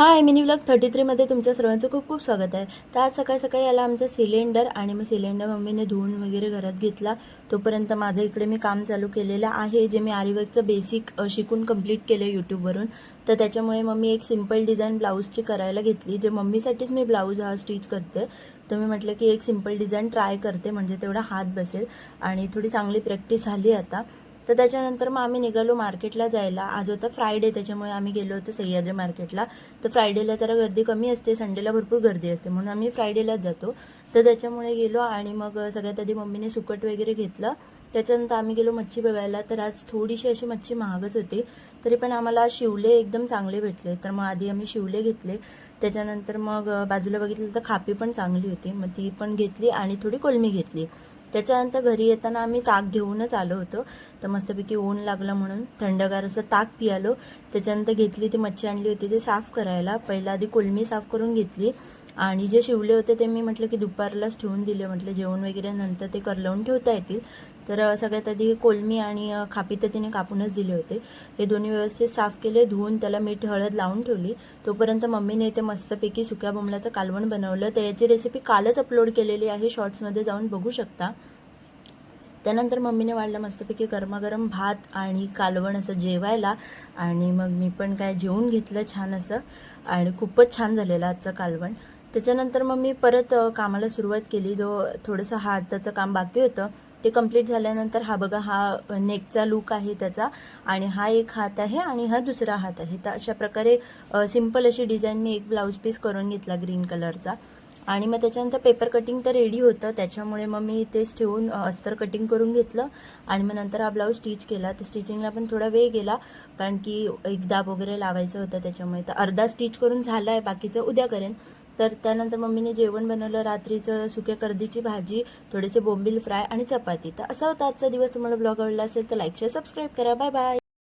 हाय, mini vlog 33 मध्ये तुमच्या सर्वांचं खूप खूप स्वागत आहे. तर आज सकाळी सकाळी आला आमचा सिलेंडर आणि मग सिलेंडर मम्मीने धुवून वगैरे घरात घेतला. तोपर्यंत माझं इकडे मी काम चालू केलेलं आहे, जे मी आरीवर्कचं बेसिक शिकून कंप्लीट केलं यूट्यूबवरून. तर त्याच्यामुळे मम्मी एक सिंपल डिझाईन ब्लाऊजची करायला घेतली, जे मम्मीसाठीच मी ब्लाऊज हा स्टिच करते. तर मी म्हटलं की एक सिंपल डिझाईन ट्राय करते, म्हणजे तेवढा हात बसेल आणि थोडी चांगली प्रॅक्टिस झाली आता. तर त्याच्यानंतर मग आम्ही निघालो मार्केटला जायला. आज होता फ्रायडे, त्याच्यामुळे आम्ही गेलो होतो सह्याद्री मार्केटला. तर फ्रायडेला जरा गर्दी कमी असते, संडेला भरपूर गर्दी असते, म्हणून आम्ही फ्रायडेलाच जातो. तर त्याच्यामुळे गेलो आणि मग सगळ्यात आधी मम्मीने सुकट वगैरे घेतलं. त्याच्यानंतर आम्ही गेलो मच्छी बघायला. तर आज थोडीशी अशी मच्छी महागच होती, तरी पण आम्हाला शिवले एकदम चांगले भेटले. तर मग आधी आम्ही शिवले घेतले. त्याच्यानंतर मग बाजूला बघितलं तर खापी पण चांगली होती, मग ती पण घेतली आणि थोडी कोलमी घेतली. त्याच्यानंतर घरी येताना आम्ही ताक घेऊनच आलो होतो. तर मस्तपैकी ऊन लागलं म्हणून थंडगार असं ताक पियालो. त्याच्यानंतर घेतली ती मच्छी आणली होती ते साफ करायला. पहिला आधी कोलमी साफ करून घेतली आणि जे शिवले होते ते मी म्हटलं की दुपारलाच ठेवून दिले, म्हटलं जेवण वगैरे नंतर ते करलवून ठेवता येतील. तर सगळ्यात आधी कोलमी आणि खापी तर तिने कापूनच दिले होते. हे दोन्ही व्यवस्थित साफ केले, धुवून त्याला मीठ हळद लावून ठेवली. तोपर्यंत मम्मीने इथे मस्तपैकी सुक्या बोंबलाचं कालवण बनवलं. तर याची रेसिपी कालच अपलोड केलेली आहे, शॉर्ट्समध्ये जाऊन बघू शकता. त्यानंतर मम्मीने वाढलं मस्तपैकी गरमागरम भात आणि कालवण असं जेवायला, आणि मग मी पण काय जेवून घेतलं छान असं, आणि खूपच छान झालेलं आजचं कालवण. त्याच्यानंतर मग मी परत कामाला सुरुवात केली. जो थोडंसं हाताचं काम बाकी होतं ते कंप्लीट झाल्यानंतर हा बघा, हा नेकचा लूक आहे त्याचा, आणि हा एक हात आहे आणि हा दुसरा हात आहे. तर अशा प्रकारे सिंपल अशी डिझाईन मी एक ब्लाऊज पीस करून घेतला ग्रीन कलरचा. आणि मग त्याच्यानंतर पेपर कटिंग तर रेडी होतं, त्याच्यामुळे मग मी तेच ठेवून अस्तर कटिंग करून घेतलं आणि मग नंतर हा ब्लाऊज स्टिच केला. तर स्टिचिंगला पण थोडा वेळ गेला, कारण की एक दाब वगैरे लावायचं होतं त्याच्यामुळे. तर अर्धा स्टिच करून झाला आहे, बाकीचं उद्या करेन. तर त्यानंतर मम्मीने जेवण बनवलं रात्रीचं, सुक्या कर्दीची भाजी, थोडेसे बोंबील फ्राय आणि चपाती. तर असा होता आजचा दिवस. तुम्हाला ब्लॉग आवडला असेल तर लाईक शेअर सबस्क्राईब करा. Bye bye.